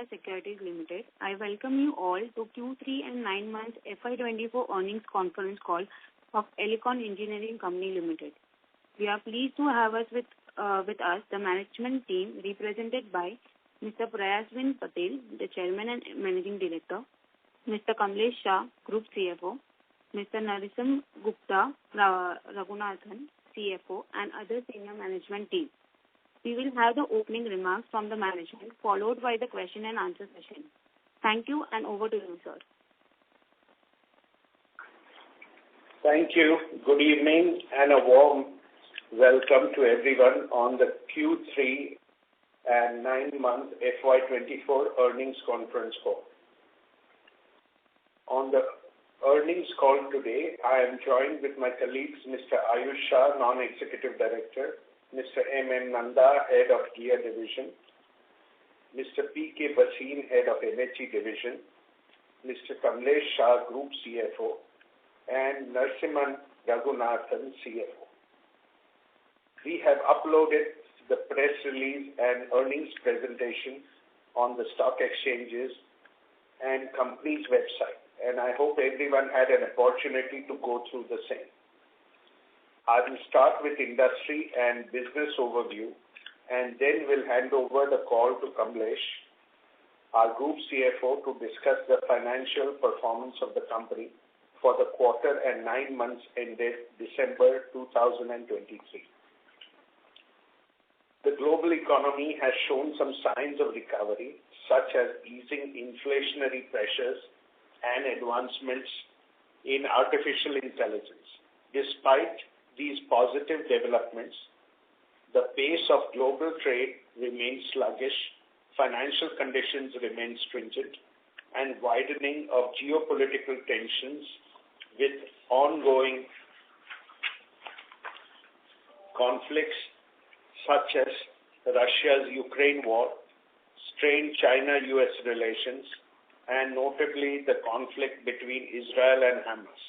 Securities Limited. I welcome you all to Q3 and 9 months FY2024 earnings conference call of Elecon Engineering Company Limited. We are pleased to have us with us the management team represented by Mr. Prayasvin Patel, the Chairman and Managing Director, Mr. Kamlesh Shah, Group CFO, Mr. Narasimhan Gupta Raghunathan, CFO, and other senior management team. We will have the opening remarks from the management, followed by the question and answer session. Thank you, and over to you, sir. Thank you. Good evening and a warm welcome to everyone on the Q3 and 9-month FY24 earnings conference call. On the earnings call today, I am joined with my colleagues, Mr. Ayush Shah, Non-Executive Director, Mr. M. Nanda, Head of Gear Division, Mr. P.K. Bhasin, Head of MHE Division, Mr. Kamlesh Shah, Group CFO, and Narasimhan Raghunathan, CFO. We have uploaded the press release and earnings presentation on the stock exchanges and company's website, and I hope everyone had an opportunity to go through the same. I will start with industry and business overview, and then we'll hand over the call to Kamlesh, our Group CFO, to discuss the financial performance of the company for the quarter and 9 months ended December 2023. The global economy has shown some signs of recovery, such as easing inflationary pressures and advancements in artificial intelligence. Despite these positive developments, the pace of global trade remains sluggish, financial conditions remain stringent, and widening of geopolitical tensions with ongoing conflicts such as Russia's Ukraine war, strained China-US relations, and notably the conflict between Israel and Hamas,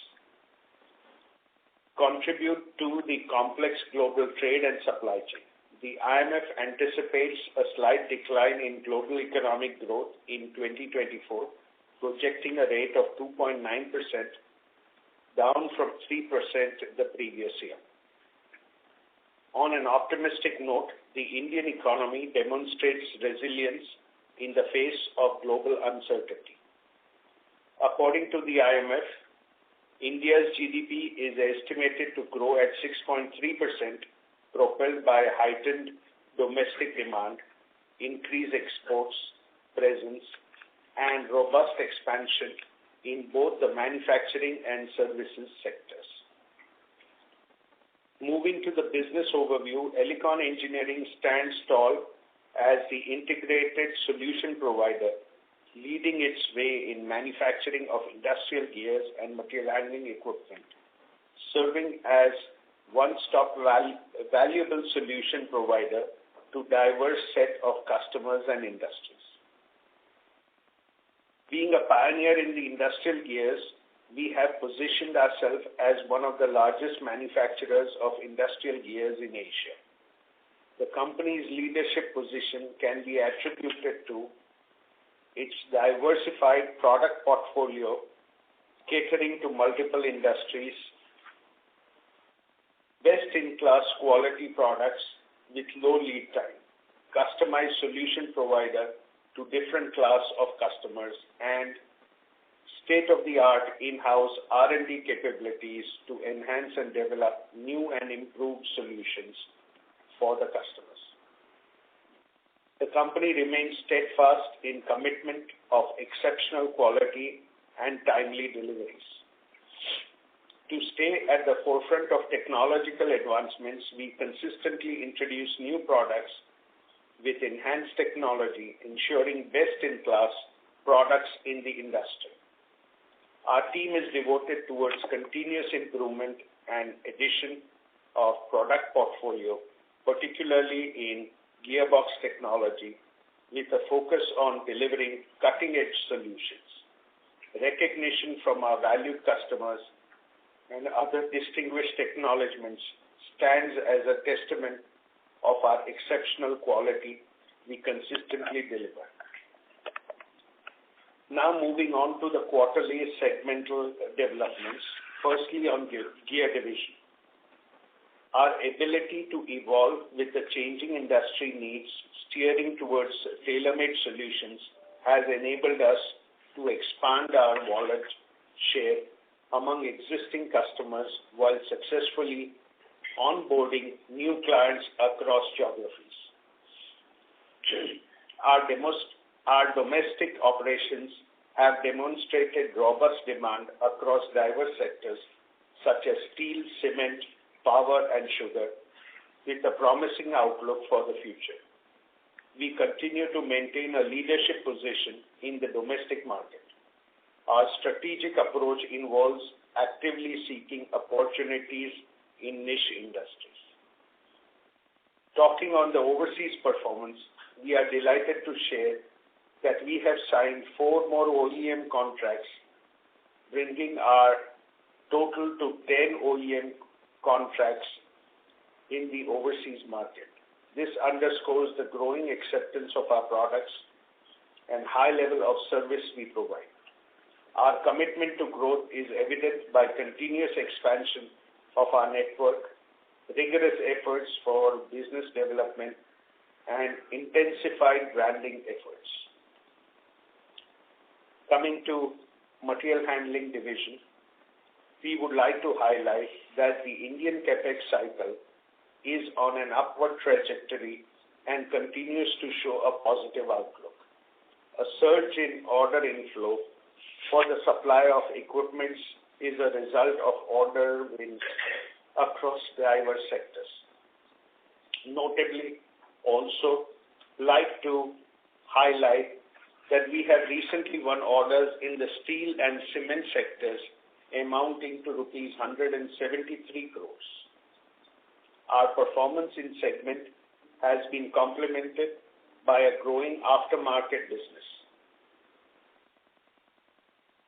contribute to the complex global trade and supply chain. The IMF anticipates a slight decline in global economic growth in 2024, projecting a rate of 2.9%, down from 3% the previous year. On an optimistic note, the Indian economy demonstrates resilience in the face of global uncertainty. According to the IMF, India's GDP is estimated to grow at 6.3%, propelled by heightened domestic demand, increased exports presence, and robust expansion in both the manufacturing and services sectors. Moving to the business overview, Elecon Engineering stands tall as the integrated solution provider, leading its way in manufacturing of industrial gears and material handling equipment, serving as one-stop valuable solution provider to diverse set of customers and industries. Being a pioneer in the industrial gears, we have positioned ourselves as one of the largest manufacturers of industrial gears in Asia. The company's leadership position can be attributed to its diversified product portfolio catering to multiple industries, best-in-class quality products with low lead time, customized solution provider to different class of customers, and state-of-the-art in-house R&D capabilities to enhance and develop new and improved solutions for the customers. The company remains steadfast in commitment of exceptional quality and timely deliveries. To stay at the forefront of technological advancements, we consistently introduce new products with enhanced technology, ensuring best-in-class products in the industry. Our team is devoted towards continuous improvement and addition of product portfolio, particularly in gearbox technology, with a focus on delivering cutting-edge solutions. Recognition from our valued customers and other distinguished acknowledgements stands as a testament of our exceptional quality we consistently deliver. Now moving on to the quarterly segmental developments. Firstly, on gear division. Our ability to evolve with the changing industry needs, steering towards tailor-made solutions, has enabled us to expand our wallet share among existing customers while successfully onboarding new clients across geographies. Our domestic operations have demonstrated robust demand across diverse sectors such as steel, cement, power and sugar, with a promising outlook for the future. We continue to maintain a leadership position in the domestic market. Our strategic approach involves actively seeking opportunities in niche industries. Talking on the overseas performance, we are delighted to share that we have signed 4 more OEM contracts, bringing our total to 10 OEM contracts in the overseas market. This underscores the growing acceptance of our products and high level of service we provide. Our commitment to growth is evident by continuous expansion of our network, rigorous efforts for business development, and intensified branding efforts. Coming to material handling division, we would like to highlight that the Indian capex cycle is on an upward trajectory and continues to show a positive outlook. A surge in order inflow for the supply of equipment is a result of order wins across diverse sectors. Notably, also like to highlight that we have recently won orders in the steel and cement sectors amounting to rupees 173 crores. Our performance in segment has been complemented by a growing aftermarket business.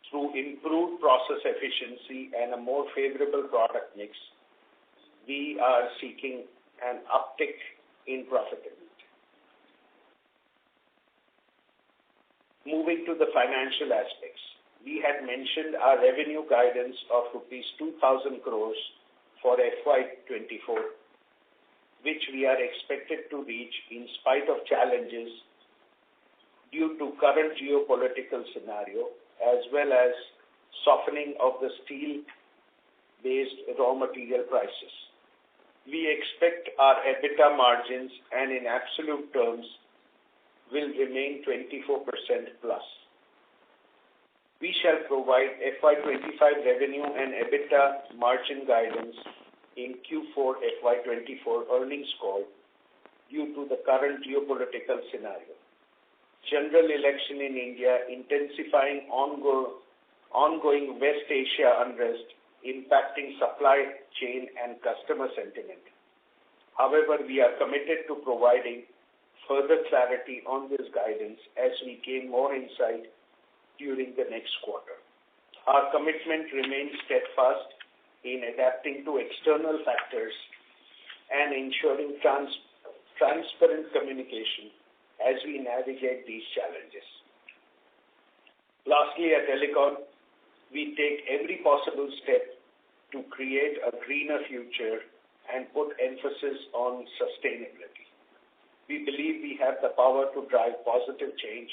Through improved process efficiency and a more favorable product mix, we are seeking an uptick in profitability. Moving to the financial aspects, we had mentioned our revenue guidance of rupees 2,000 crores for FY24, which we are expected to reach in spite of challenges due to current geopolitical scenario as well as softening of the steel-based raw material prices. We expect our EBITDA margins and in absolute terms will remain 24% plus. We shall provide FY25 revenue and EBITDA margin guidance in Q4 FY24 earnings call due to the current geopolitical scenario. General election in India intensifying ongoing West Asia unrest impacting supply chain and customer sentiment. However, we are committed to providing further clarity on this guidance as we gain more insight during the next quarter. Our commitment remains steadfast in adapting to external factors and ensuring transparent communication as we navigate these challenges. Lastly, at Elecon, we take every possible step to create a greener future and put emphasis on sustainability. We believe we have the power to drive positive change,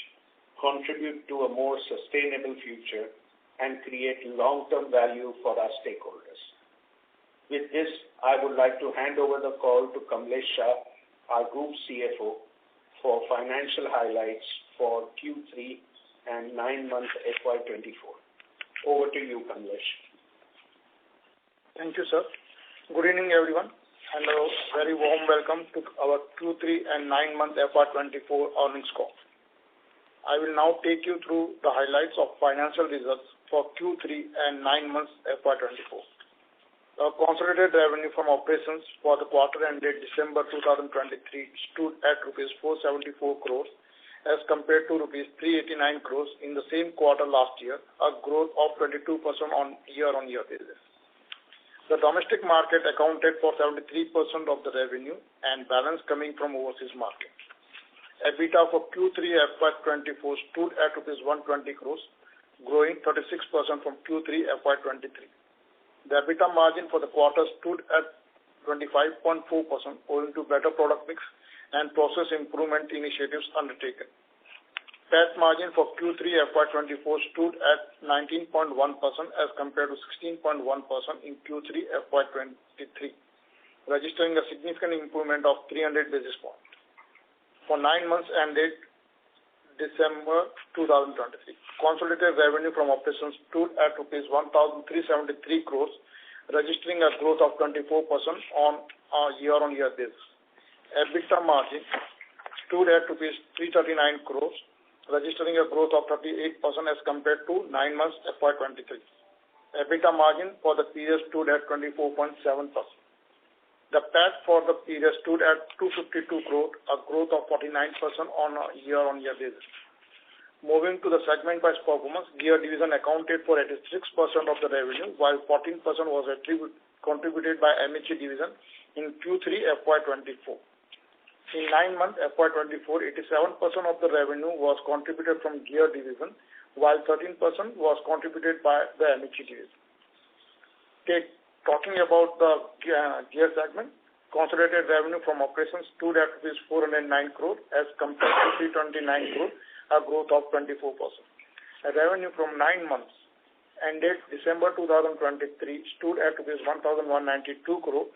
contribute to a more sustainable future, and create long-term value for our stakeholders. With this, I would like to hand over the call to Kamlesh Shah, our Group CFO, for financial highlights for Q3 and 9-month FY24. Over to you, Kamlesh. Thank you, sir. Good evening, everyone, and a very warm welcome to our Q3 and 9-month FY24 earnings call. I will now take you through the highlights of financial results for Q3 and 9 months FY24. The consolidated revenue from operations for the quarter ended December 2023 stood at rupees 474 crores as compared to rupees 389 crores in the same quarter last year, a growth of 22% on year-on-year basis. The domestic market accounted for 73% of the revenue and balance coming from overseas market. EBITDA for Q3 FY24 stood at rupees 120 crores, growing 36% from Q3 FY23. The EBITDA margin for the quarter stood at 25.4% owing to better product mix and process improvement initiatives undertaken. PAT margin for Q3 FY24 stood at 19.1% as compared to 16.1% in Q3 FY23, registering a significant improvement of 300 basis points. For 9 months ended December 2023, consolidated revenue from operations stood at rupees 1,373 crores, registering a growth of 24% on a year-on-year basis. EBITDA margin stood at rupees 339 crores, registering a growth of 38% as compared to 9 months FY23. EBITDA margin for the period stood at 24.7%. The PAT for the period stood at 252 crore, a growth of 49% on a year-on-year basis. Moving to the segment-wise performance, Gear Division accounted for 86% of the revenue, while 14% was contributed by MHE Division in Q3 FY24. In 9 months FY24, 87% of the revenue was contributed from Gear Division, while 13% was contributed by the MHE Division. Talking about the Gear segment, consolidated revenue from operations stood at 409 crore as compared to 329 crore, a growth of 24%. The revenue from 9 months ended December 2023 stood at 1,192 crore,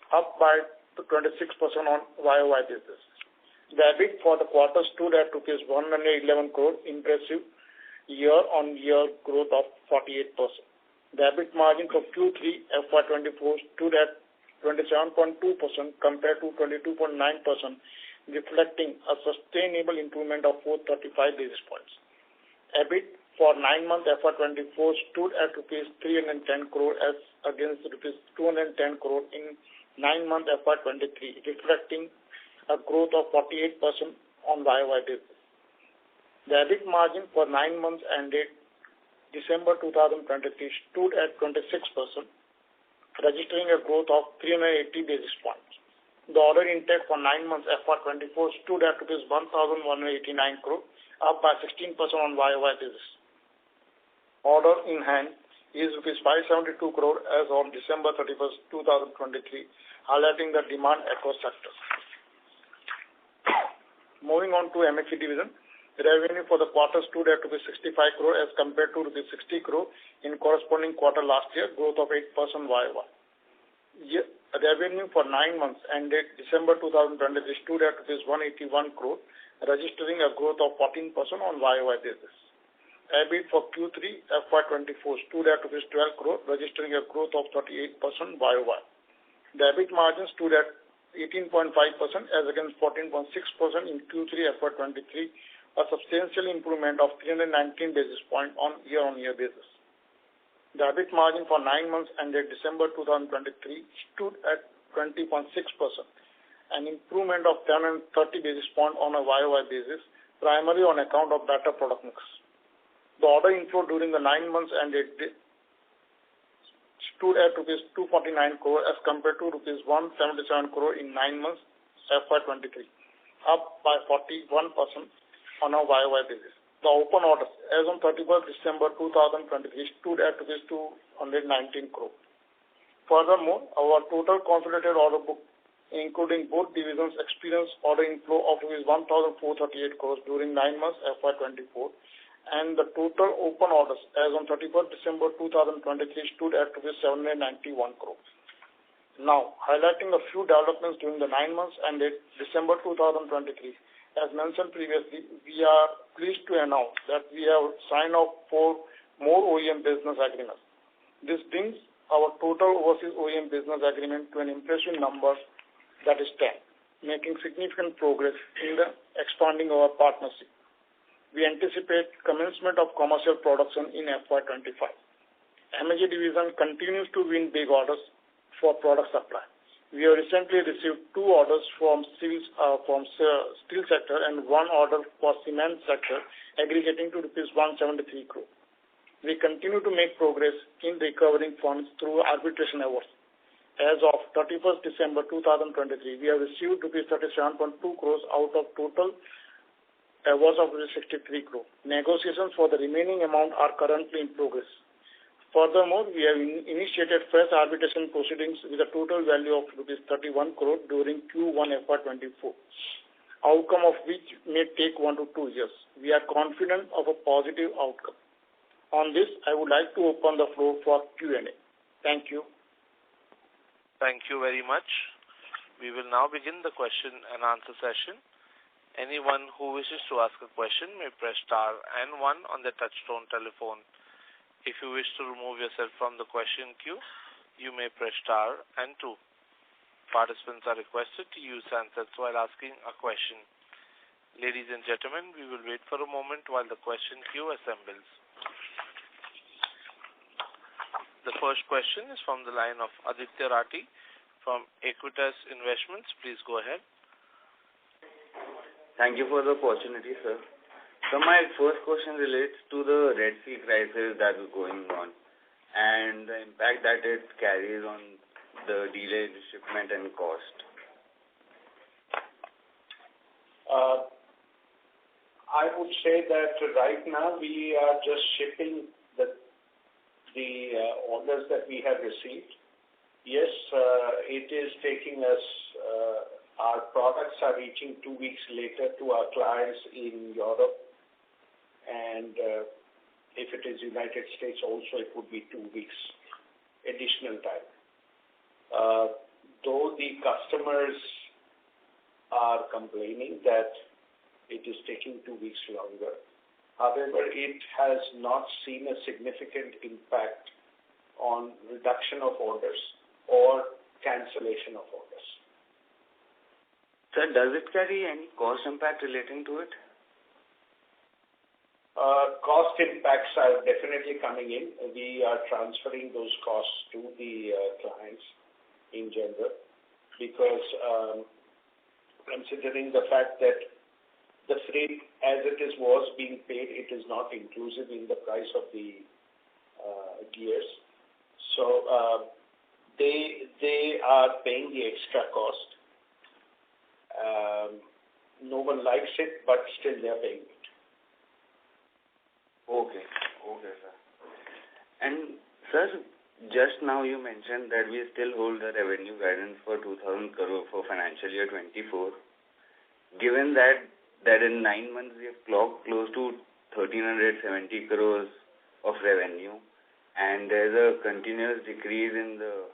up by 26% on YOY basis. The EBIT for the quarter stood at rupees 111 crore, impressive year-on-year growth of 48%. The EBIT margin for Q3 FY24 stood at 27.2% compared to 22.9%, reflecting a sustainable improvement of 435 basis points. EBIT for 9 months FY24 stood at rupees 310 crore as against rupees 210 crore in 9 months FY23, reflecting a growth of 48% on YOY basis. The EBIT margin for 9 months ended December 2023 stood at 26%, registering a growth of 380 basis points. The order intake for 9 months FY24 stood at 1,189 crore, up by 16% on YOY basis. Order in hand is rupees 572 crore as on December 31st, 2023, highlighting the demand across sectors. Moving on to MHE Division, the revenue for the quarter stood at 65 crore as compared to 60 crore in corresponding quarter last year, growth of 8% YOY. Revenue for 9 months ended December 2023 stood at 181 crore, registering a growth of 14% on YOY basis. EBIT for Q3 FY24 stood at 12 crore, registering a growth of 38% YOY. The EBIT margin stood at 18.5% as against 14.6% in Q3 FY23, a substantial improvement of 319 basis points on year-on-year basis. The EBIT margin for 9 months ended December 2023 stood at 20.6%, an improvement of 1030 basis points on a YOY basis, primarily on account of better product mix. The order inflow during the 9 months ended stood at rupees 249 crore as compared to rupees 177 crore in 9 months FY23, up by 41% on a YOY basis. The open orders as on 31st December 2023 stood at 219 crore. Furthermore, our total consolidated order book, including both divisions, experienced order inflow of 1,438 crores during 9 months FY24, and the total open orders as on 31st December 2023 stood at 791 crores. Now, highlighting a few developments during the 9 months ended December 2023. As mentioned previously, we are pleased to announce that we have signed off 4 more OEM business agreements. This brings our total overseas OEM business agreement to an impressive number, that is 10, making significant progress in the expanding our partnership. We anticipate commencement of commercial production in FY25. MHE Division continues to win big orders for product supply. We have recently received 2 orders from steel sector and 1 order for cement sector, aggregating to rupees 173 crore. We continue to make progress in recovering funds through arbitration awards. as of 31st December 2023, we have received rupees 37.2 crores out of total awards of rupees 63 crore. Negotiations for the remaining amount are currently in progress. Furthermore, we have initiated fresh arbitration proceedings with a total value of rupees 31 crore during Q1 FY24, outcome of which may take 1 to 2 years. We are confident of a positive outcome. On this, I would like to open the floor for Q&A. Thank you. Thank you very much. We will now begin the question and answer session. Anyone who wishes to ask a question may press star and 1 on the touchtone telephone. If you wish to remove yourself from the question queue, you may press star and 2. Participants are requested to use handsets while asking a question. Ladies and gentlemen, we will wait for a moment while the question queue assembles. The first question is from the line of Aditya Rati from Equitas Investments. Please go ahead. Thank you for the opportunity, sir. So my first question relates to the Red Sea crisis that is going on and the impact that it carries on the delay in shipment and cost. I would say that right now we are just shipping the orders that we have received. Yes, it is taking us, our products are reaching 2 weeks later to our clients in Europe. And if it is United States also, it would be 2 weeks additional time. Though the customers are complaining that it is taking 2 weeks longer, however, it has not seen a significant impact on reduction of orders or cancellation of orders. Sir, does it carry any cost impact relating to it? Cost impacts are definitely coming in. We are transferring those costs to the clients in general because considering the fact that the freight as it is was being paid, it is not inclusive in the price of the gears. So they are paying the extra cost. No one likes it, but still they are paying it. Okay, sir. And sir, just now you mentioned that we still hold the revenue guidance for 2,000 crore for financial year 24. Given that in 9 months we have clocked close to 1,370 crores of revenue, and there's a continuous decrease in the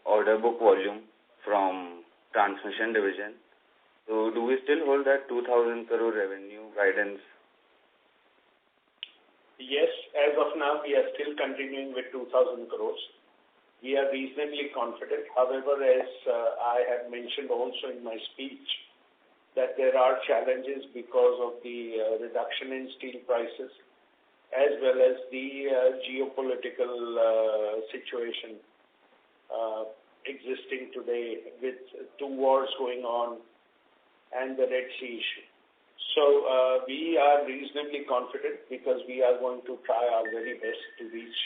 order book volume from transmission division. So do we still hold that 2,000 crore revenue guidance? Yes, as of now, we are still continuing with 2,000 crores. We are reasonably confident. However, as I have mentioned also in my speech, that there are challenges because of the reduction in steel prices, as well as the geopolitical situation existing today with 2 wars going on and the Red Sea issue. So we are reasonably confident because we are going to try our very best to reach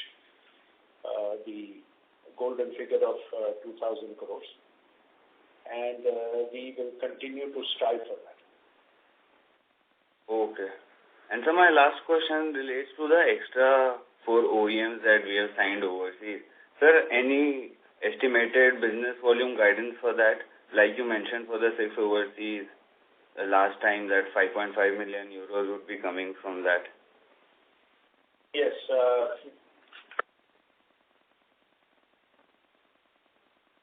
the golden figure of 2,000 crores. And we will continue to strive for that. Okay. And so my last question relates to the extra 4 OEMs that we have signed overseas. Sir, any estimated business volume guidance for that? Like you mentioned for the 6 overseas, last time that 5.5 million euros would be coming from that. Yes.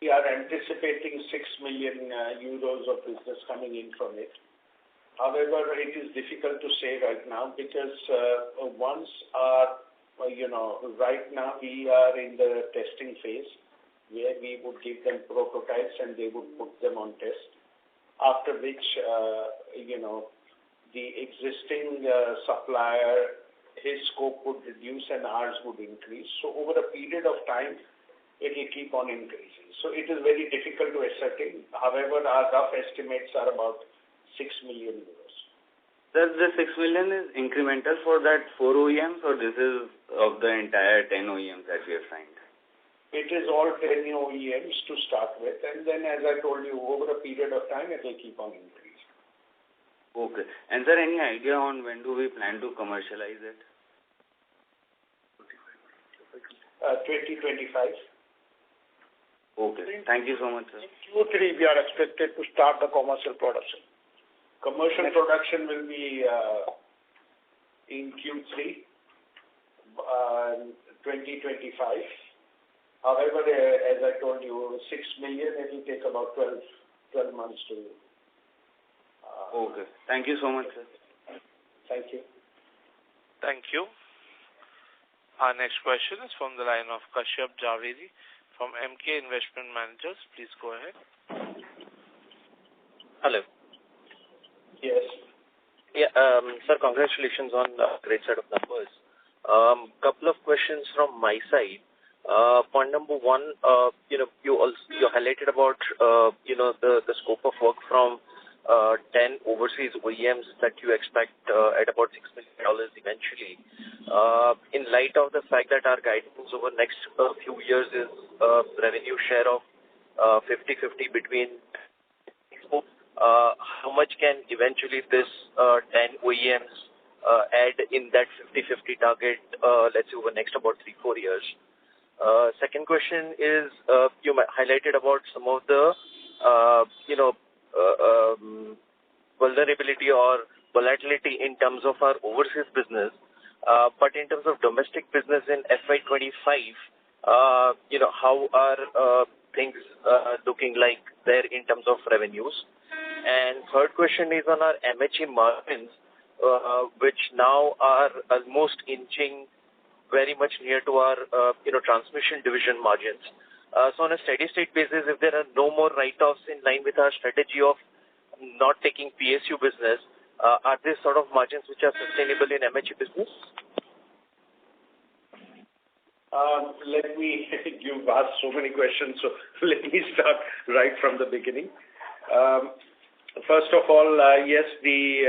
We are anticipating 6 million euros of business coming in from it. However, it is difficult to say right now because once right now we are in the testing phase where we would give them prototypes and they would put them on test. After which, the existing supplier, his scope would reduce and ours would increase. So over a period of time, it will keep on increasing. So it is very difficult to ascertain. However, our rough estimates are about 6 million euros. Sir, the 6 million is incremental for that 4 OEMs or this is of the entire 10 OEMs that we have signed? It is all 10 new OEMs to start with, and then, as I told you, over a period of time, it will keep on increasing. Okay. And sir, any idea on when do we plan to commercialize it? 2025. Okay. Thank you so much, sir. In Q3, we are expected to start the commercial production. Commercial production will be in Q3 2025. However, as I told you, 6 million, it will take about 12 months to... Okay. Thank you so much, sir. Thank you. Thank you. Our next question is from the line of Kashyap Javeri from MK Investment Managers. Please go ahead. Hello. Yes. Yeah, sir, congratulations on a great set of numbers. Couple of questions from my side. Point number one, you highlighted about, the scope of work from 10 overseas OEMs that you expect at about $6 million eventually. In light of the fact that our guidance over the next few years is revenue share of 50-50 between exports, how much can eventually this 10 OEMs add in that 50-50 target, let's say over the next about 3-4 years? Second question is, you highlighted about some of the, vulnerability or volatility in terms of our overseas business. But in terms of domestic business in FY25, how are things looking like there in terms of revenues? And third question is on our MHE margins, which now are almost inching very much near to our, transmission division margins. So on a steady-state basis, if there are no more write-offs in line with our strategy of not taking PSU business, are these sort of margins which are sustainable in MHE business? You've asked so many questions, so let me start right from the beginning. First of all, yes, the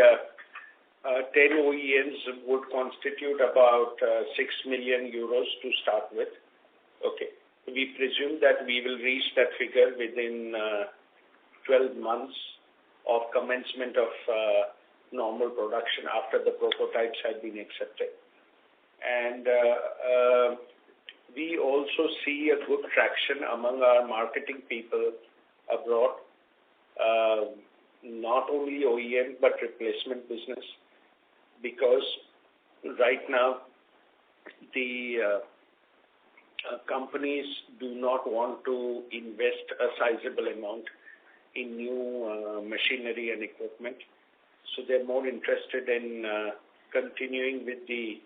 10 OEMs would constitute about 6 million euros to start with. Okay. We presume that we will reach that figure within 12 months of commencement of normal production after the prototypes have been accepted. And we also see a good traction among our marketing people abroad, not only OEM but replacement business, because right now the companies do not want to invest a sizable amount in new machinery and equipment. So they're more interested in continuing with the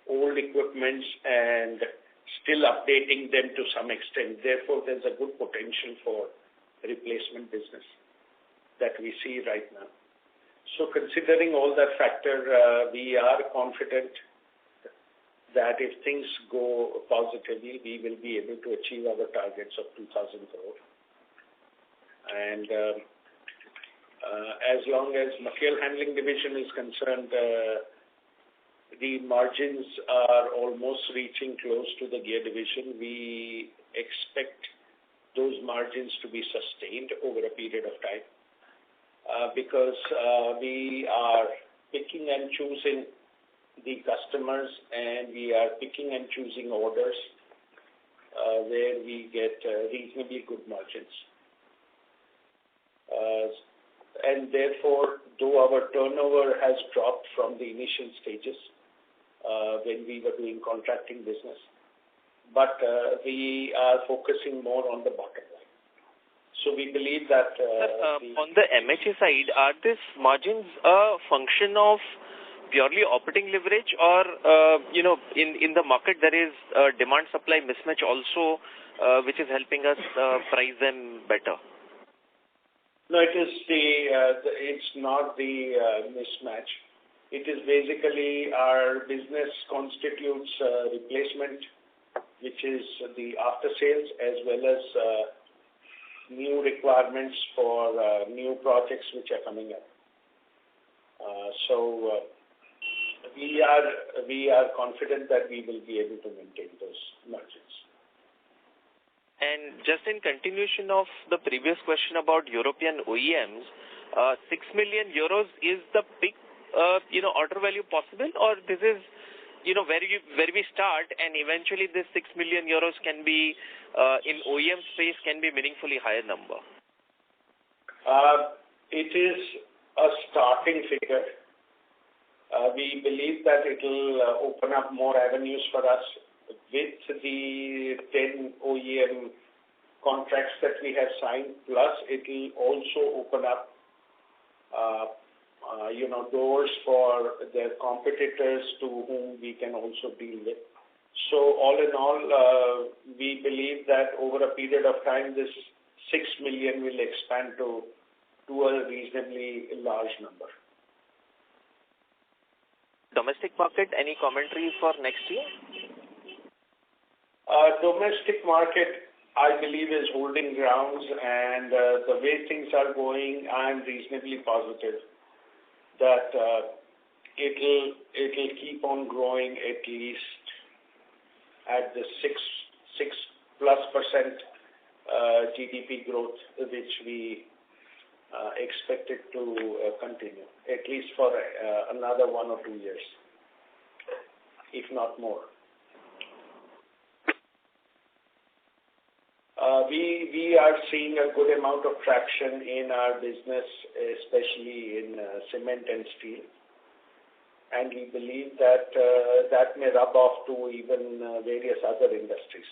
old equipments and still updating them to some extent. Therefore, there's a good potential for replacement business that we see right now. So considering all that factor, we are confident that if things go positively, we will be able to achieve our targets of 2,000 crore. And as long as material handling division is concerned, the margins are almost reaching close to the gear division. We expect those margins to be sustained over a period of time because we are picking and choosing the customers, and we are picking and choosing orders where we get reasonably good margins. And therefore, though our turnover has dropped from the initial stages when we were doing contracting business, but we are focusing more on the bottom line. So we believe that... on the MHA side, are these margins a function of purely operating leverage, or in the market there is demand-supply mismatch also, which is helping us price them better? No, it's not the mismatch. It is basically our business constitutes replacement, which is the after sales, as well as new requirements for new projects which are coming up. So we are confident that we will be able to maintain those margins. And just in continuation of the previous question about European OEMs, 6 million euros is the big, order value possible, or this is, where we start, and eventually this 6 million euros can be, in OEM space, can be meaningfully higher number? It is a starting figure. We believe that it will open up more avenues for us with the 10 OEM contracts that we have signed. Plus, it will also open up, doors for their competitors to whom we can also deal with. So, all in all, we believe that over a period of time, this 6 million will expand to a reasonably large number. Domestic market, any commentary for next year? Domestic market, I believe, is holding grounds, and the way things are going, I am reasonably positive that it'll keep on growing at least at the 6+% GDP growth, which we expect it to continue, at least for another 1 or 2 years, if not more. We are seeing a good amount of traction in our business, especially in cement and steel, and we believe that that may rub off to even various other industries.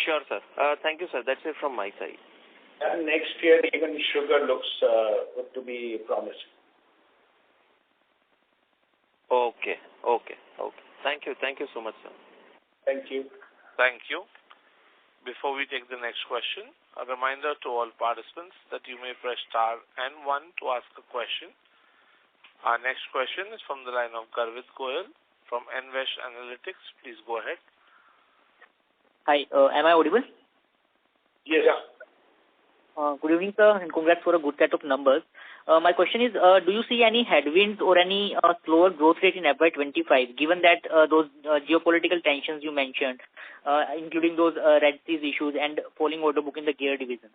Sure, sir. Thank you, sir. That's it from my side. And next year, even sugar looks to be promising. Okay. Thank you so much, sir. Thank you. Thank you. Before we take the next question, a reminder to all participants that you may press star and 1 to ask a question. Our next question is from the line of Garvit Goyal from Envesh Analytics. Please go ahead. Hi, am I audible? Yes. Good evening, sir, and congrats for a good set of numbers. My question is, do you see any headwinds or any slower growth rate in FY25, given that those geopolitical tensions you mentioned, including those Red Sea issues and falling order book in the gear division?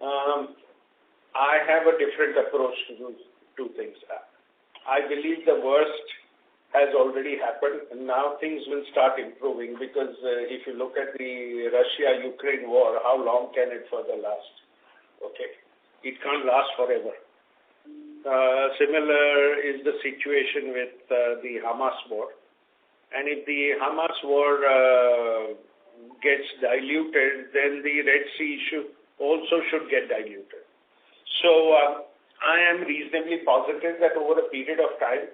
I have a different approach to things. I believe the worst has already happened, and now things will start improving, because if you look at the Russia-Ukraine war, how long can it further last? Okay. It can't last forever. Similar is the situation with the Hamas war. And if the Hamas war gets diluted, then the Red Sea issue also should get diluted. So I am reasonably positive that over a period of time,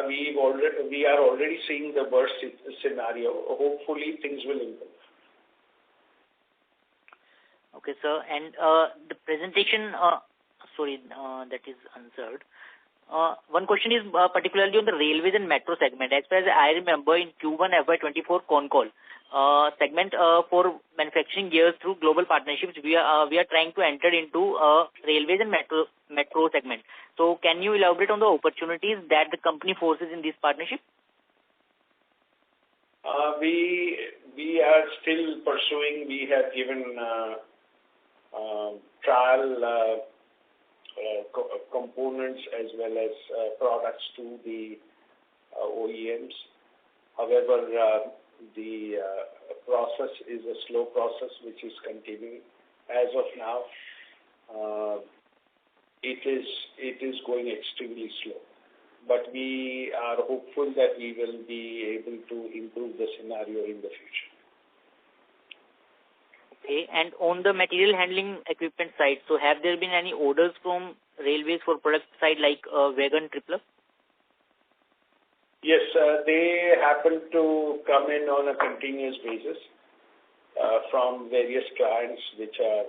we are already seeing the worst scenario. Hopefully, things will improve. Okay, sir. And the presentation, that is answered. One question is particularly on the railways and metro segment. As far as I remember, in Q1 FY24 Concall segment for manufacturing gears through global partnerships, we are trying to enter into railways and metro segment. So, can you elaborate on the opportunities that the company forces in this partnership? We are still pursuing. We have given trial components as well as products to the OEMs. However, the process is a slow process which is continuing. As of now, it is going extremely slow. But we are hopeful that we will be able to improve the scenario in the future. Okay, and on the material handling equipment side, so have there been any orders from railways for product side like wagon tripler? Yes, they happen to come in on a continuous basis from various clients which are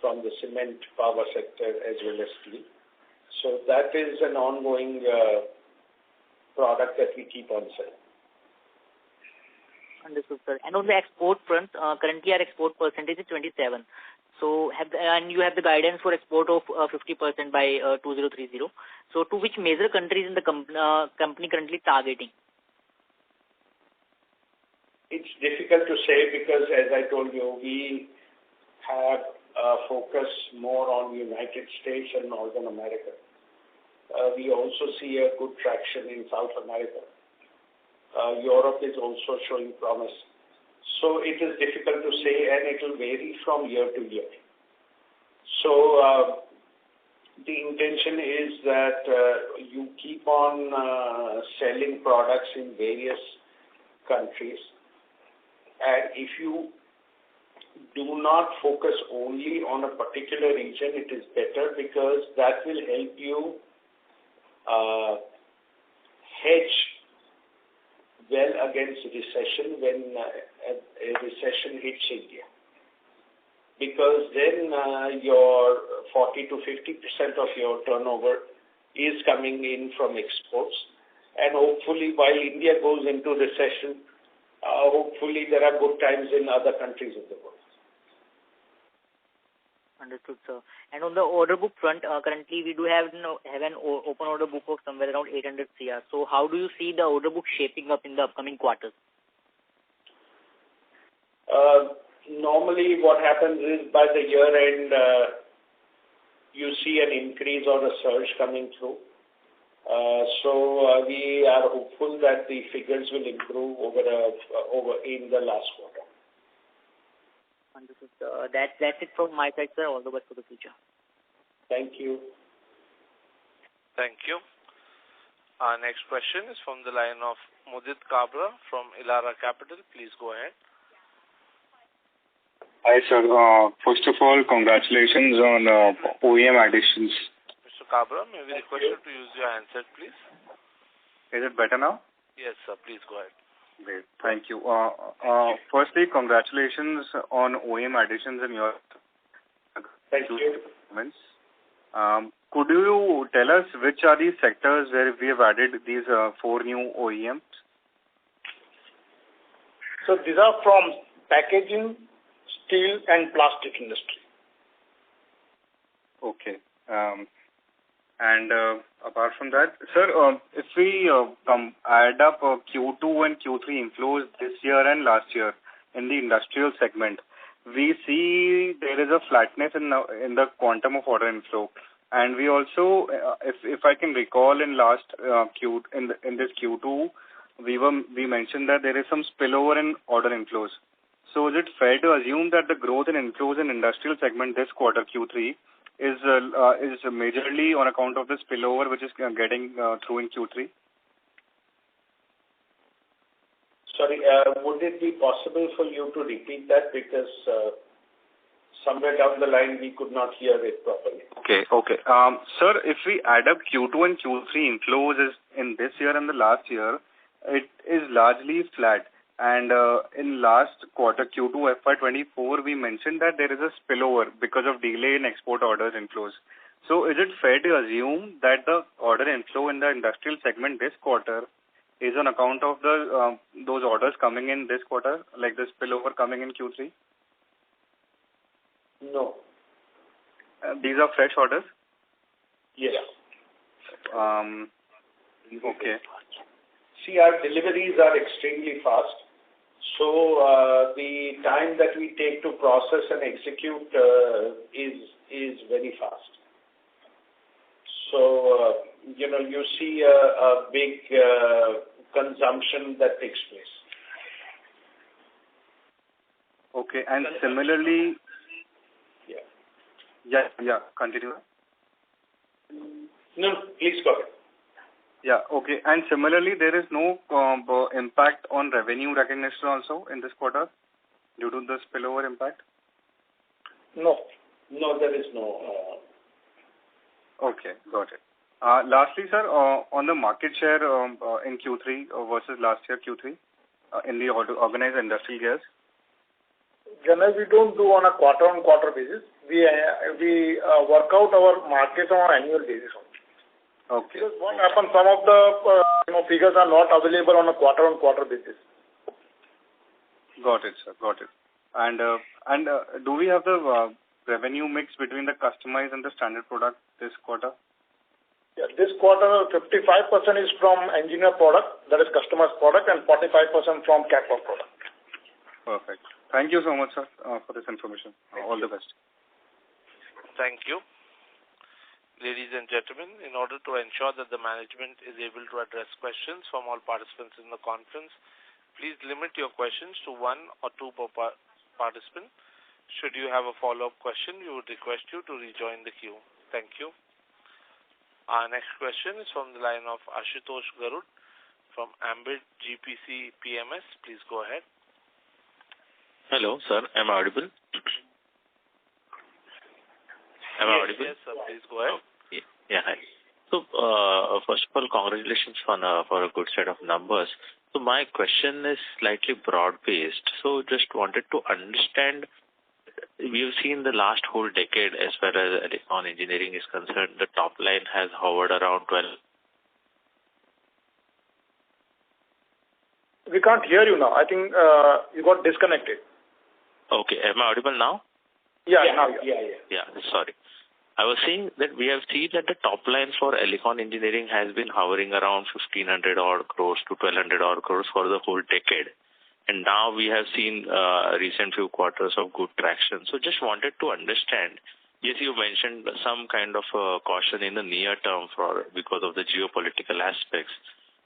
from the cement power sector as well as steel. So that is an ongoing product that we keep on selling. Understood, sir. And on the export front, currently our export percentage is 27. So, and you have the guidance for export of 50% by 2030. So, to which major countries in the company currently targeting? It's difficult to say because, as I told you, we have focus more on United States and Northern America. We also see a good traction in South America. Europe is also showing promise. So it is difficult to say, and it will vary from year to year. So the intention is that you keep on selling products in various countries. And if you do not focus only on a particular region, it is better because that will help you hedge well against recession when a recession hits India. Because then your 40 to 50% of your turnover is coming in from exports. And hopefully while India goes into recession, hopefully there are good times in other countries of the world. Understood, sir. And on the order book front, currently we do have an open order book of somewhere around 800 CR. So how do you see the order book shaping up in the upcoming quarters? Normally what happens is by the year end, you see an increase or a surge coming through. So we are hopeful that the figures will improve over in the last quarter. Understood. That's it from my side, sir. All the best for the future. Thank you. Thank you. Our next question is from the line of Mudit Kabra from Elara Capital. Please go ahead. Hi, sir. First of all, congratulations on OEM additions. Mr. Kabra, may we request you to use your handset, please? Is it better now? Yes, sir. Please go ahead. Great. Thank you. Firstly, congratulations on OEM additions in your... Thank you. Could you tell us which are the sectors where we have added these 4 new OEMs? So these are from packaging, steel and plastic industry. Okay. And apart from that, sir, if we add up Q2 and Q3 inflows this year and last year in the industrial segment, we see there is a flatness in the quantum of order inflow. And we also, if I can recall, in last in this Q2, we mentioned that there is some spillover in order inflows. So is it fair to assume that the growth in inflows in industrial segment this quarter, Q3, is majorly on account of the spillover which is getting through in Q3? Sorry, would it be possible for you to repeat that because somewhere down the line we could not hear it properly? Okay. Sir, if we add up Q2 and Q3 inflows in this year and the last year, it is largely flat. And in last quarter, Q2 FY24, we mentioned that there is a spillover because of delay in export orders inflows. So is it fair to assume that the order inflow in the industrial segment this quarter is on account of those orders coming in this quarter, like the spillover coming in Q3? No. These are fresh orders? Yes. Okay. See, our deliveries are extremely fast. So the time that we take to process and execute is very fast. So, you see a big consumption that takes place. Okay, and similarly... Yeah, continue. No, please go ahead. Yeah, okay. And similarly, there is no impact on revenue recognition also in this quarter due to the spillover impact? No, there is no. Okay, got it. Lastly, sir, on the market share in Q3 versus last year Q3 in the organized industrial gears? Generally, we don't do on a quarter-on-quarter basis. We work out our market on an annual basis only. Okay. Because what happens, some of the figures are not available on a quarter-on-quarter basis. Got it, sir. Got it. And do we have the revenue mix between the customized and the standard product this quarter? Yeah, this quarter, 55% is from engineer product, that is customized product, and 45% from catalog product. Perfect. Thank you so much, sir, for this information. All the best. Thank you. Ladies and gentlemen, in order to ensure that the management is able to address questions from all participants in the conference, please limit your questions to one or two per participant. Should you have a follow-up question, we would request you to rejoin the queue. Thank you. Our next question is from the line of Ashutosh Garud from Ambit GPC PMS. Please go ahead. Hello, sir. Am I audible? Yes, sir. Please go ahead. Yeah, hi. So, first of all, congratulations for a good set of numbers. So, my question is slightly broad-based. So, just wanted to understand, we've seen the last whole decade as far as Elecon engineering is concerned, the top line has hovered around 12. We can't hear you now. I think you got disconnected. Okay. Am I audible now? Yeah. Sorry. I was saying that we have seen that the top line for Elecon engineering has been hovering around 1,500 odd crores to 1,200 odd crores for the whole decade. And now we have seen recent few quarters of good traction. So just wanted to understand, yes, you mentioned some kind of caution in the near term because of the geopolitical aspects.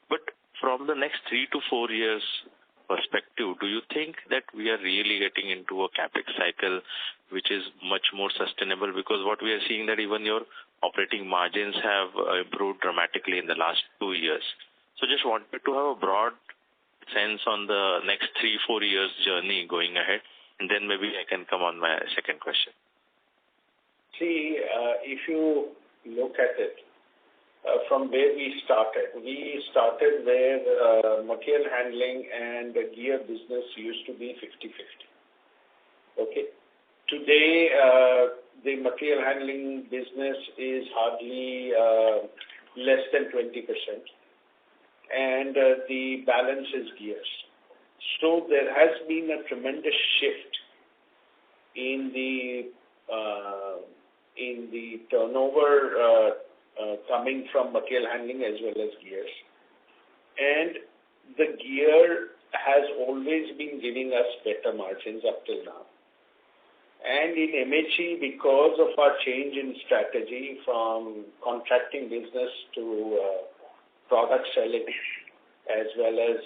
But from the next 3 to 4 years perspective, do you think that we are really getting into a capex cycle which is much more sustainable? Because what we are seeing that even your operating margins have improved dramatically in the last 2 years. So just wanted to have a broad sense on the next 3-4 years journey going ahead, and then maybe I can come on my second question. See, if you look at it, from where we started where material handling and the gear business used to be 50-50. Okay. Today, the material handling business is hardly less than 20%, and the balance is gears. So there has been a tremendous shift in the turnover coming from material handling as well as gears. And the gear has always been giving us better margins up till now. And in MHE, because of our change in strategy from contracting business to product selling as well as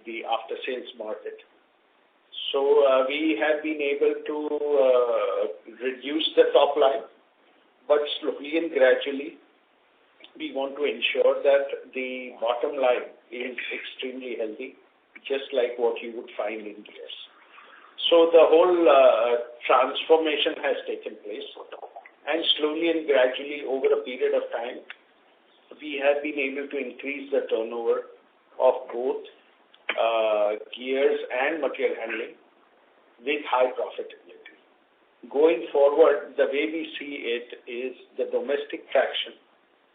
the after-sales market, so we have been able to reduce the top line, but slowly and gradually we want to ensure that the bottom line is extremely healthy, just like what you would find in gears. So the whole transformation has taken place, and slowly and gradually over a period of time, we have been able to increase the turnover of both gears and material handling with high profitability. Going forward, the way we see it is the domestic traction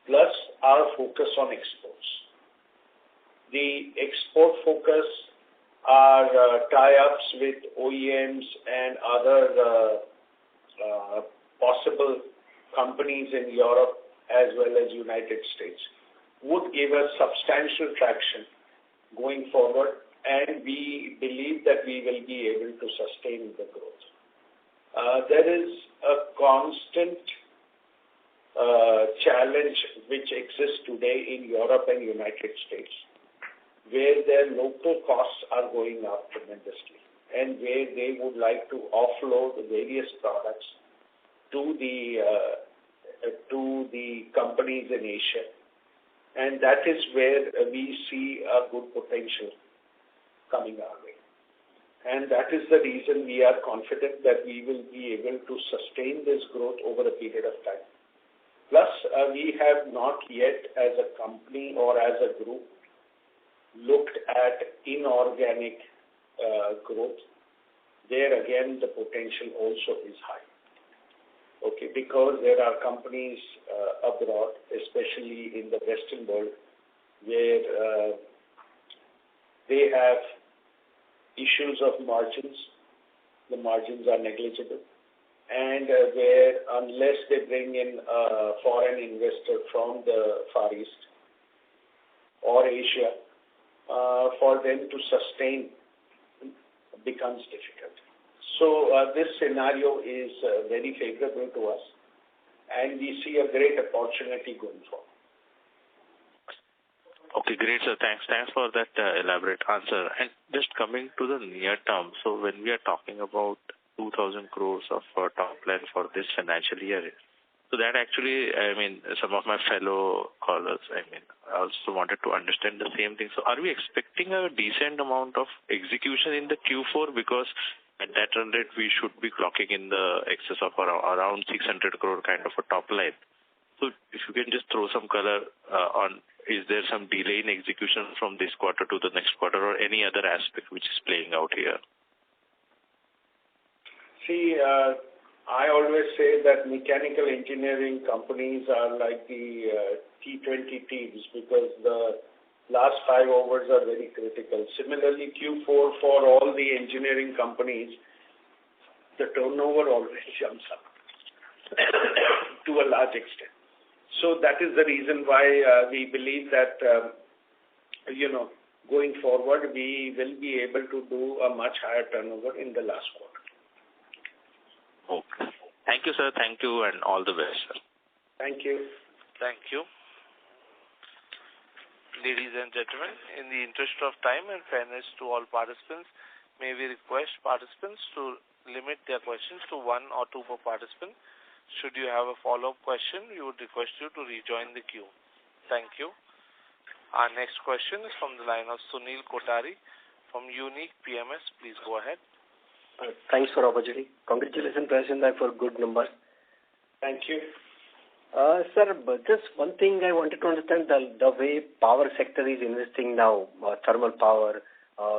plus our focus on exports. The export focus are tie-ups with OEMs and other possible companies in Europe as well as United States would give us substantial traction going forward, and we believe that we will be able to sustain the growth. There is a constant challenge which exists today in Europe and United States, where their local costs are going up tremendously, and where they would like to offload various products to the companies in Asia. And that is where we see a good potential coming our way. And that is the reason we are confident that we will be able to sustain this growth over a period of time. Plus, we have not yet as a company or as a group looked at inorganic growth. There again, the potential also is high. Okay, because there are companies abroad, especially in the Western world, where they have issues of margins. The margins are negligible. And where unless they bring in a foreign investor from the Far East or Asia, for them to sustain becomes difficult. So this scenario is very favorable to us, and we see a great opportunity going forward. Okay, great, sir. Thanks for that elaborate answer. And just coming to the near term, so when we are talking about 2,000 crores of top line for this financial year, so that actually, some of my fellow callers, I also wanted to understand the same thing. So are we expecting a decent amount of execution in the Q4? Because at that run rate, we should be clocking in the excess of around 600 crore kind of a top line. So if you can just throw some color on, is there some delay in execution from this quarter to the next quarter, or any other aspect which is playing out here? See, I always say that mechanical engineering companies are like the T20 teams, because the last 5 overs are very critical. Similarly, Q4 for all the engineering companies, the turnover always jumps up to a large extent. So that is the reason why we believe that, going forward, we will be able to do a much higher turnover in the last quarter. Okay. Thank you, sir. Thank you, and all the best, sir. Thank you. Thank you. Ladies and gentlemen, in the interest of time and fairness to all participants, may we request participants to limit their questions to 1 or 2 per participant. Should you have a follow-up question, we would request you to rejoin the queue. Thank you. Our next question is from the line of Sunil Kotari from Unique PMS. Please go ahead. Thanks for the opportunity. Congratulations, President, for good numbers. Thank you. Sir, but just one thing I wanted to understand, the way power sector is investing now, thermal power,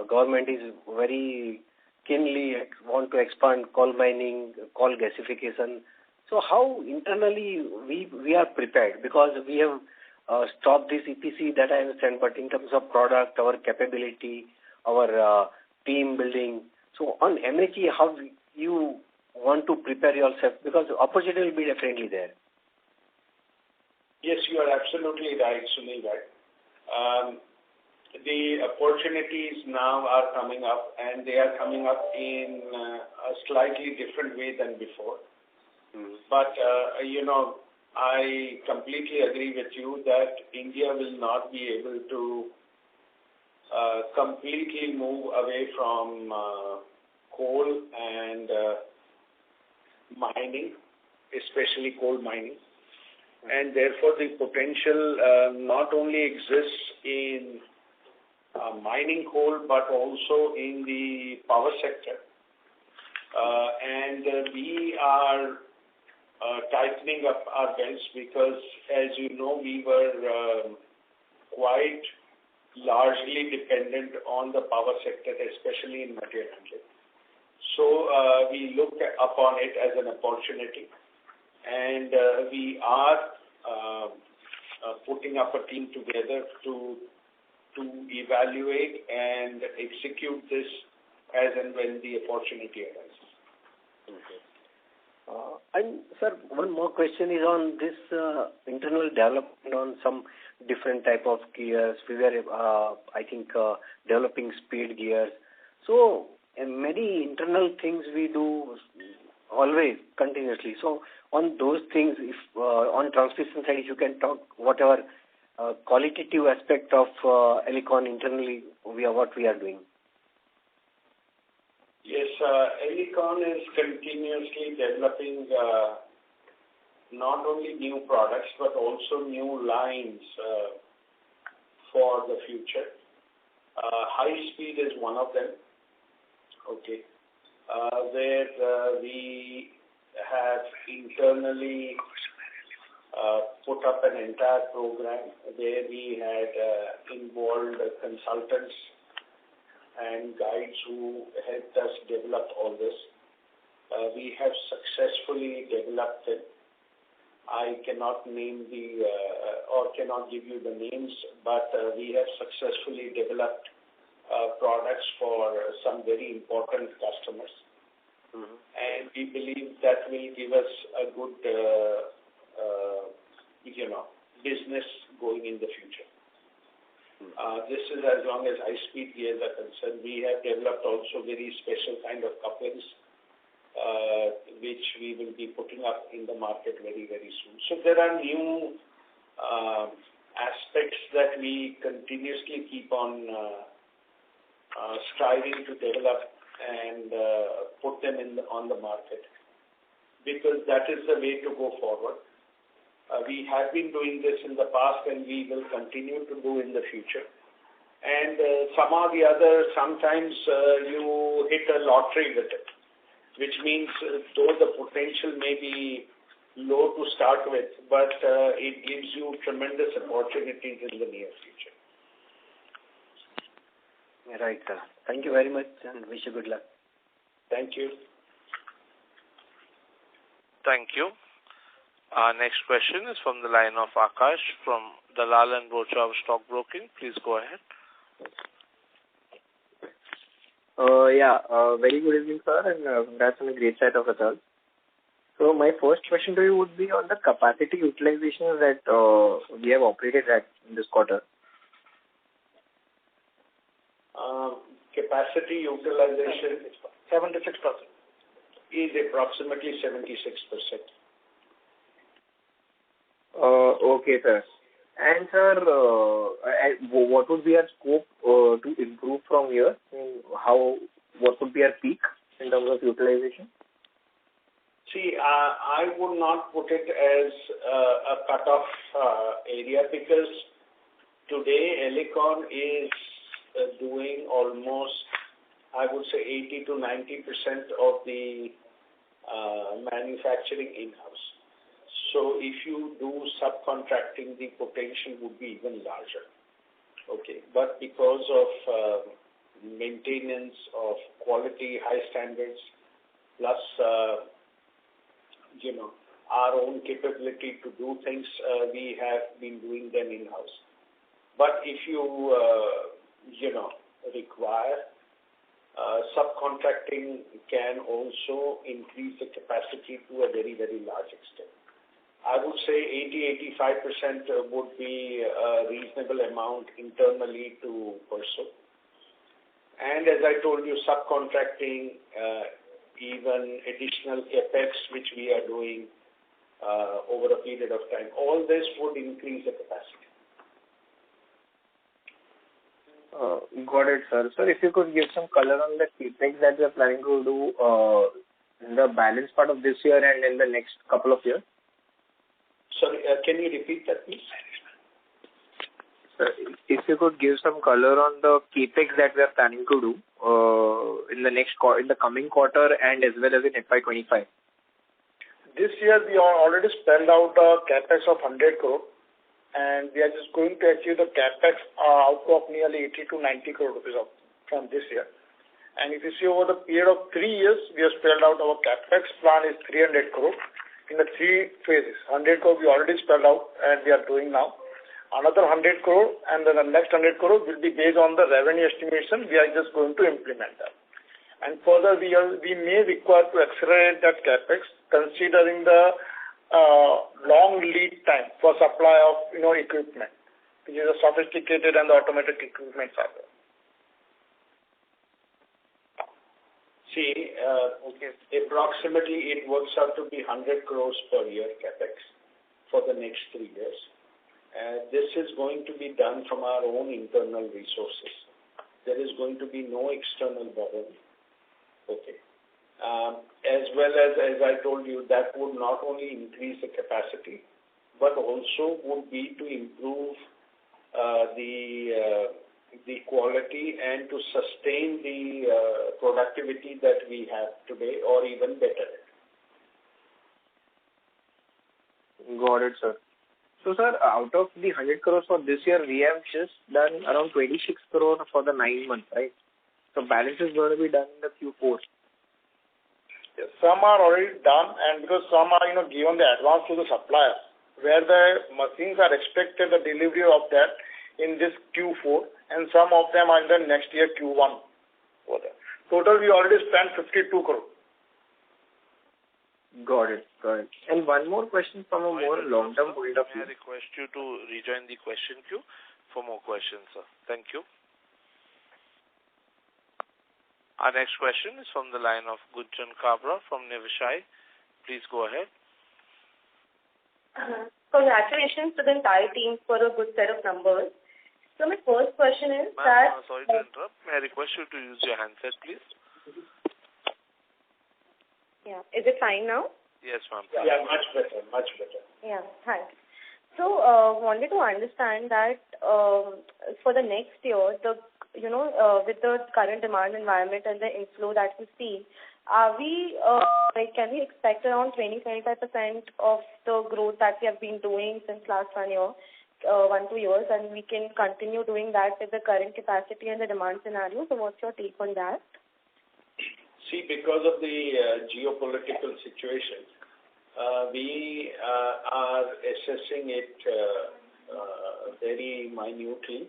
government is very keenly want to expand coal mining, coal gasification. So how internally we are prepared? Because we have stopped this EPC, that I understand, but in terms of product, our capability, our team building. So on MHE, how you want to prepare yourself? Because opportunity will be definitely there. Yes, you are absolutely right, Sunil. Right. The opportunities now are coming up, and they are coming up in a slightly different way than before. But, I completely agree with you that India will not be able to completely move away from coal and mining, especially coal mining. And therefore, the potential not only exists in mining coal, but also in the power sector. And we are tightening up our belts because, as you know, we were quite largely dependent on the power sector, especially in material handling. So we look upon it as an opportunity, and we are putting up a team together to evaluate and execute this as and when the opportunity arises. Okay. And sir, one more question is on this internal development on some different type of gears. We were, developing speed gears. So many internal things we do always continuously. So on those things, if on transmission side, if you can talk whatever qualitative aspect of Elecon internally, what we are doing. Yes, Elecon is continuously developing not only new products but also new lines for the future. High speed is one of them. Okay, where we have internally put up an entire program where we had involved consultants and guides who helped us develop all this. We have successfully developed it. I cannot name or cannot give you the names, but we have successfully developed products for some very important customers. And we believe that will give us a good, business going in the future. This is as long as high-speed gears are concerned. We have developed also very special kind of couplings, which we will be putting up in the market very, very soon. So there are new aspects that we continuously keep on striving to develop and put them on the market, because that is the way to go forward. We have been doing this in the past and we will continue to do in the future. And somehow or the other, sometimes you hit a lottery with it, which means though the potential may be low to start with, but it gives you tremendous opportunities in the near future. Right, sir. Thank you very much and wish you good luck. Thank you. Thank you. Our next question is from the line of Akash from Dalal and Broacha Stockbroking. Please go ahead. Very good evening, sir, and congrats on a great set of results. So my first question to you would be on the capacity utilization that we have operated at in this quarter. Capacity utilization 76% is approximately 76%. Okay, sir. And sir, what would be our scope to improve from here? What would be our peak in terms of utilization? See, I would not put it as a cutoff area, because today Elecon is doing almost, I would say, 80 to 90% of the manufacturing in-house. So if you do subcontracting, the potential would be even larger. Okay, but because of maintenance of quality, high standards, plus our own capability to do things, we have been doing them in-house. But if you require subcontracting, can also increase the capacity to a very, very large extent. I would say 80-85% would be a reasonable amount internally to pursue. And as I told you, subcontracting, even additional capex, which we are doing over a period of time, all this would increase the capacity. Got it, sir. Sir, if you could give some color on the capex that we are planning to do in the balance part of this year and in the next couple of years. Sorry, can you repeat that, please? Sir, if you could give some color on the capex that we are planning to do in the coming quarter and as well as in FY25. This year we are already spent out a capex of 100 crore, and we are just going to achieve the capex out of nearly 80 to 90 crore rupees from this year. And if you see over the period of 3 years, we have spelled out our capex plan is 300 crore in the 3 phases. 100 crore we already spelled out and we are doing now. Another 100 crore and then the next 100 crore will be based on the revenue estimation. We are just going to implement that. And further, we may require to accelerate that capex, considering the long lead time for supply of equipment, which is a sophisticated and automatic equipment are there. See, approximately it works out to be 100 crores per year capex for the next 3 years. This is going to be done from our own internal resources. There is going to be no external borrowing. Okay. As well as I told you, that would not only increase the capacity, but also would be to improve the quality and to sustain the productivity that we have today, or even better. Got it, sir. So, sir, out of the 100 crores for this year, we have just done around 26 crore for the 9 months, right? So, balance is going to be done in the Q4. Yes, some are already done, and because some are, given the advance to the suppliers, where the machines are expected the delivery of that in this Q4, and some of them are in the next year Q1. Total, we already spent 52 crore. Got it. And one more question from a more long-term point of view. I request you to rejoin the question queue for more questions, sir. Thank you. Our next question is from the line of Gunjan Kabra from Niveshaay. Please go ahead. Congratulations to the entire team for a good set of numbers. So my first question is sorry to interrupt. May I request you to use your handset, please? Yeah. Is it fine now? Yes, ma'am. Yeah, much better, much better. Yeah, thanks. So, wanted to understand that for the next year, with the current demand environment and the inflow that we see, are we can we expect around 20-25% of the growth that we have been doing since last 1 year, 1-2 years, and we can continue doing that with the current capacity and the demand scenario? So, what's your take on that? See, because of the geopolitical situation, we are assessing it very minutely,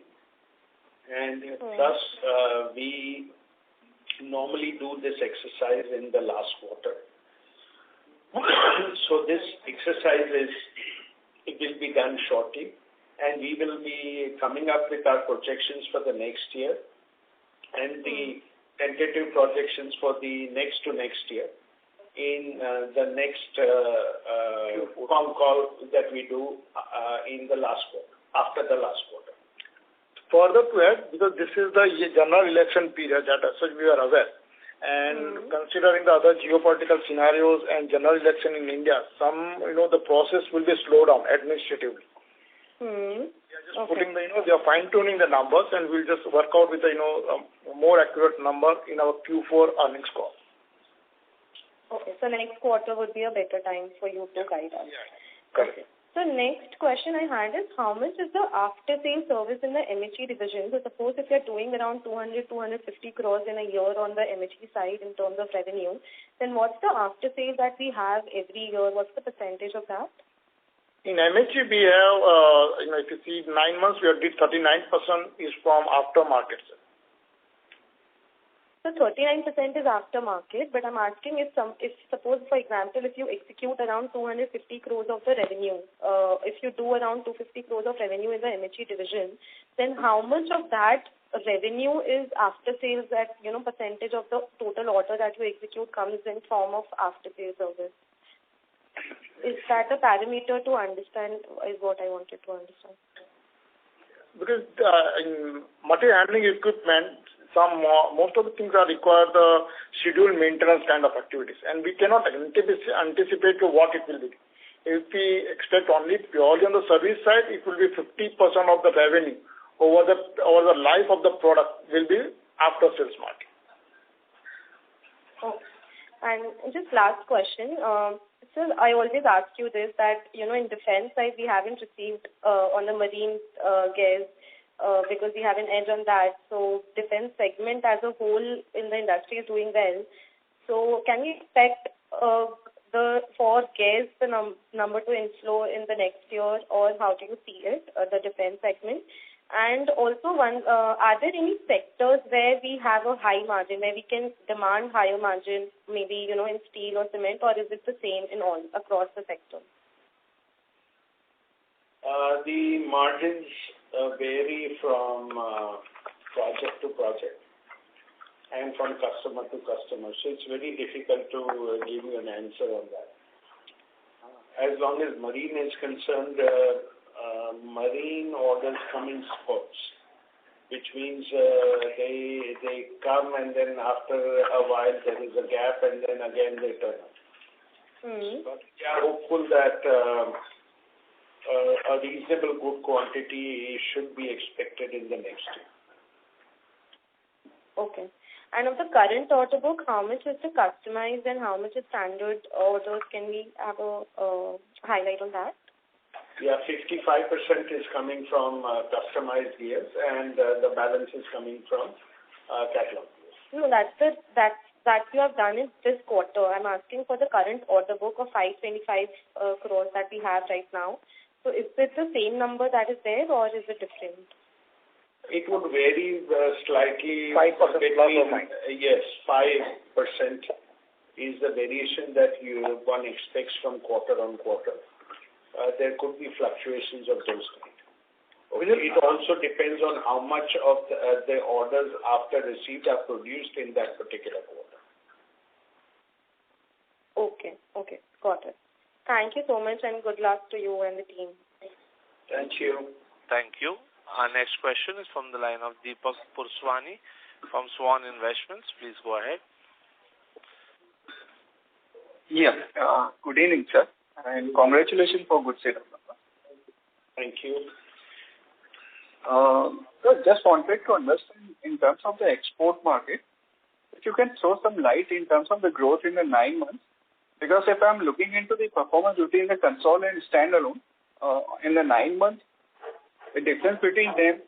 and thus we normally do this exercise in the last quarter. So this exercise it will be done shortly, and we will be coming up with our projections for the next year and the tentative projections for the next to next year in the next Concall that we do in the last quarter, after the last quarter. Further to add, because this is the general election period that as such we are aware, and considering the other geopolitical scenarios and general election in India, the process will be slowed down administratively. We are just putting they are fine-tuning the numbers, and we'll just work out with a more accurate number in our Q4 earnings call. Okay, so next quarter would be a better time for you to guide us. Yeah, correct. Okay. So next question I had is, how much is the after-sales service in the MHE division? So suppose if you're doing around 200-250 crores in a year on the MHE side in terms of revenue, then what's the after-sales that we have every year? What's the percentage of that? In MHE, we have, if you see 9 months, we have did 39% is from aftermarket. So 39% is aftermarket, but I'm asking if suppose, for example, if you execute around 250 crores of the revenue, if you do around 250 crores of revenue in the MHE division, then how much of that revenue is after sales that, percentage of the total order that you execute comes in form of after sales service? Is that a parameter to understand is what I wanted to understand? Because in material handling equipment, most of the things are required the scheduled maintenance kind of activities, and we cannot anticipate what it will be. If we expect only purely on the service side, it will be 50% of the revenue over the life of the product will be after sales market. Okay. And just last question. So I always ask you this, that, in defense side, we haven't received on the marine gas because we have an edge on that. So defense segment as a whole in the industry is doing well. So can we expect for gas the number to inflow in the next year, or how do you see it, the defense segment? And also, are there any sectors where we have a high margin, where we can demand higher margin, maybe, in steel or cement, or is it the same in all, across the sector? The margins vary from project to project and from customer to customer. So it's very difficult to give you an answer on that. As long as marine is concerned, marine orders come in spurts, which means they come and then after a while there is a gap and then again they turn up. But we are hopeful that a reasonable good quantity should be expected in the next year. Okay. And of the current order book, how much is the customized and how much is standard orders? Can we have a highlight on that? Yeah, 55% is coming from customized gears, and the balance is coming from catalog gears. No, that you have done in this quarter. I'm asking for the current order book of 525 crores that we have right now. So is it the same number that is there, or is it different? It would vary slightly. 5% plus or minus. Yes, 5% is the variation that one expects from quarter on quarter. There could be fluctuations of those kinds. It also depends on how much of the orders after receipt are produced in that particular quarter. Okay, got it. Thank you so much and good luck to you and the team. Thank you. Thank you. Our next question is from the line of Deepak Purswani from Swan Investments. Please go ahead. Yeah. Good evening, sir, and congratulations for good set of numbers. Thank you. So just wanted to understand in terms of the export market, if you can throw some light in terms of the growth in the 9 months, because if I'm looking into the performance between the console and standalone, in the 9 months, the difference between them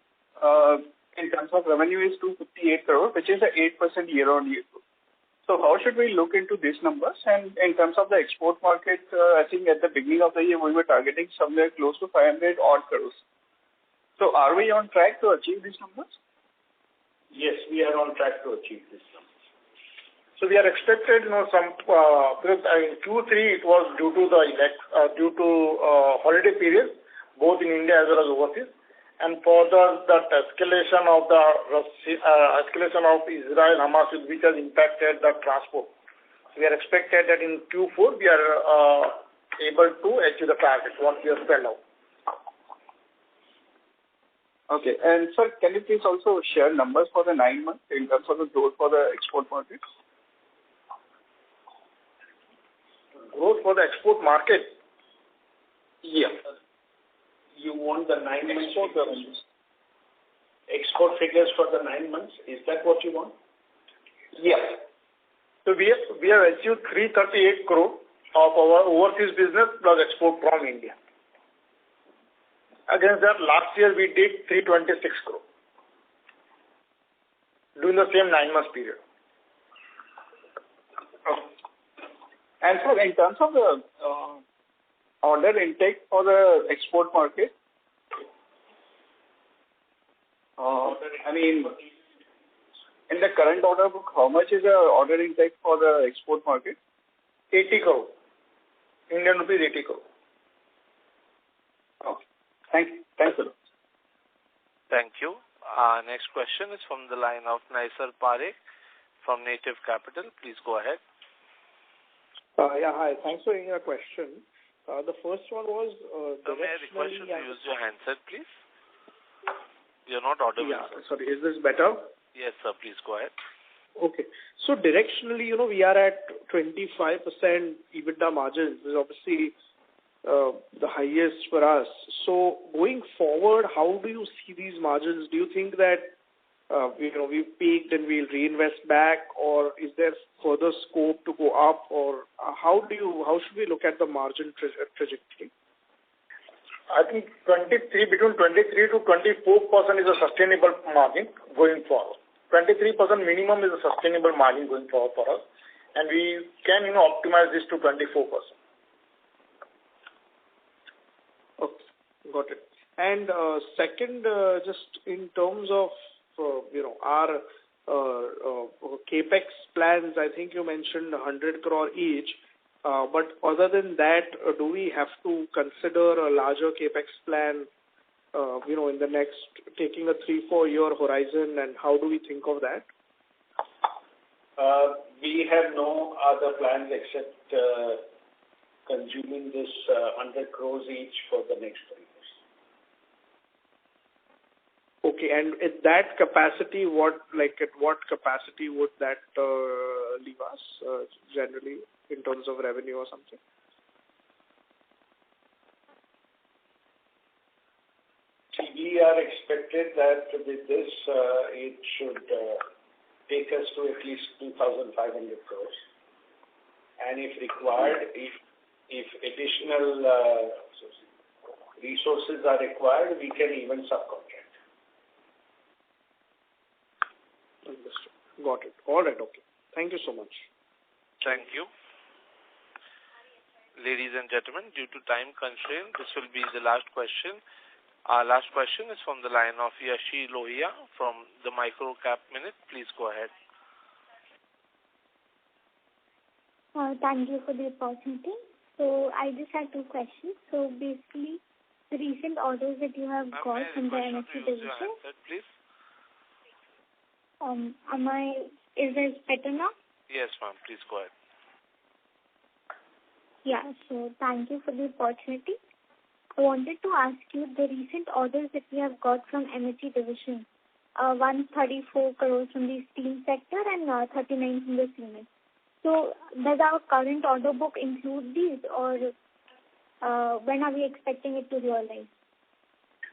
in terms of revenue is 258 crore, which is a 8% year-on-year growth. So how should we look into these numbers? And in terms of the export market, I think at the beginning of the year we were targeting somewhere close to 500 odd crores. So are we on track to achieve these numbers? Yes, we are on track to achieve these numbers. So we are expected, some because in Q3 it was due to holiday period, both in India as well as overseas, and further that escalation of Israel Hamas, which has impacted the transport. We are expected that in Q4 we are able to achieve the target what we have spelled out. Okay. And sir, can you please also share numbers for the 9 months in terms of the growth for the export market? Growth for the export market? Yeah. You want the 9 months figures? Export figures for the 9 months? Is that what you want? Yeah. So we have achieved 338 crore of our overseas business plus export from India. Against that, last year we did 326 crore during the same 9 months period. And sir, in terms of the order intake for the export market, I mean, in the current order book, how much is the order intake for the export market? 80 crore. Indian rupees 80 crore. Okay. Thanks a lot. Thank you. Next question is from the line of Naisar Parekh from Native Capital. Please go ahead. Yeah, hi. Thanks for your question. The first one was... may I request you to use your handset, please? You're not audible. Yeah, sir. sorry. Is this better? Yes, sir. Please go ahead. Okay. So directionally, we are at 25% EBITDA margins. This is obviously the highest for us. So going forward, how do you see these margins? Do you think that we've peaked and we'll reinvest back, or is there further scope to go up, or how should we look at the margin trajectory? I think between 23 to 24% is a sustainable margin going forward. 23% minimum is a sustainable margin going forward for us, and we can optimize this to 24%. Okay, got it. And second, just in terms of our capex plans, I think you mentioned 100 crore each. But other than that, do we have to consider a larger capex plan, in the next, taking a 3-4 year horizon, and how do we think of that? We have no other plans except consuming this 100 crores each for the next 3 years. Okay, and at that capacity, at what capacity would that leave us generally in terms of revenue or something? We are expected that with this, it should take us to at least 2,500 crores. And if required, if additional resources are required, we can even subcontract. Understood. Got it. All right. Okay. Thank you so much. Thank you. Ladies and gentlemen, due to time constraint, this will be the last question. Our last question is from the line of Yashi Lohia from the Microcap Minute. Please go ahead. Thank you for the opportunity. So I just had 2 questions. So basically, the recent orders that you have got from the MSC division. Please. Is this better now? Yes, ma'am. Please go ahead. Yeah, so thank you for the opportunity. I wanted to ask you the recent orders that we have got from MSC division. 134 crores from the steel sector and 39 from the cement. So does our current order book include these, or when are we expecting it to realize?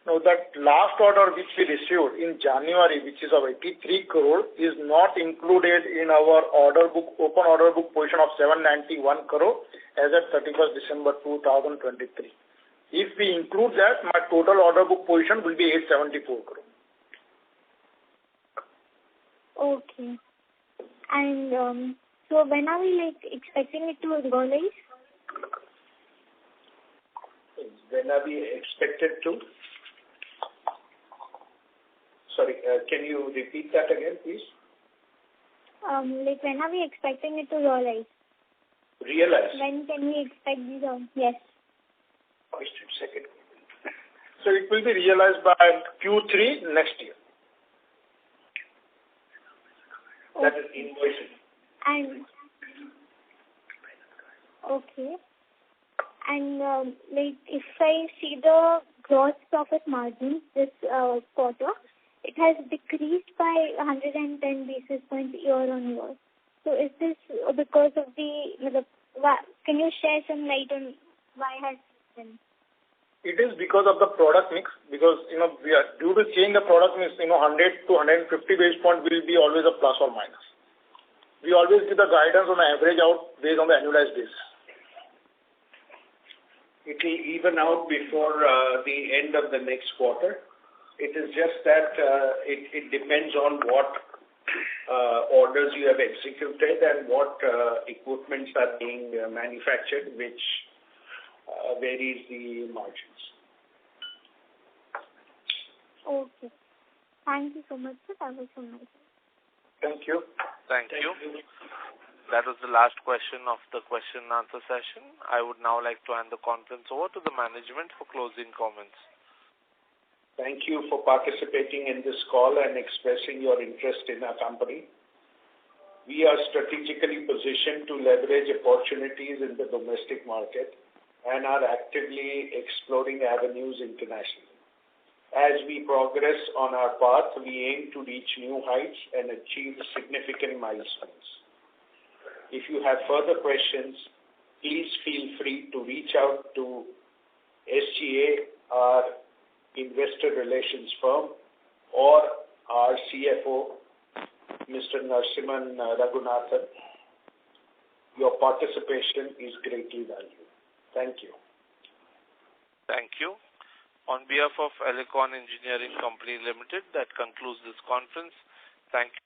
Now, that last order which we received in January, which is of 83 crore, is not included in our order book, open order book position of 791 crore as at 31st December 2023. If we include that, my total order book position will be 874 crore. Okay. And so when are we expecting it to realize? When are we expected to? Sorry, can you repeat that again, please? When are we expecting it to realize? Realize? When can we expect these? Yes. Just a second. So it will be realized by Q3 next year. That is invoicing. And okay. And if I see the gross profit margin this quarter, it has decreased by 110 basis points year on year. So is this because of can you share some light on why has it been? It is because of the product mix, because, we are due to change the product mix, 100 to 150 basis point will be always a plus or minus. We always give the guidance on the average out based on the annualized basis. It will even out before the end of the next quarter. It is just that it depends on what orders you have executed and what equipments are being manufactured, which varies the margins. Okay. Thank you so much, sir. That was so nice. Thank you. Thank you. That was the last question of the question and answer session. I would now like to hand the conference over to the management for closing comments. Thank you for participating in this call and expressing your interest in our company. We are strategically positioned to leverage opportunities in the domestic market and are actively exploring avenues internationally. As we progress on our path, we aim to reach new heights and achieve significant milestones. If you have further questions, please feel free to reach out to SGA, our investor relations firm, or our CFO, Mr. Narasimhan Raghunathan. Your participation is greatly valued. Thank you. Thank you. On behalf of Elecon Engineering Company Limited, that concludes this conference. Thank you.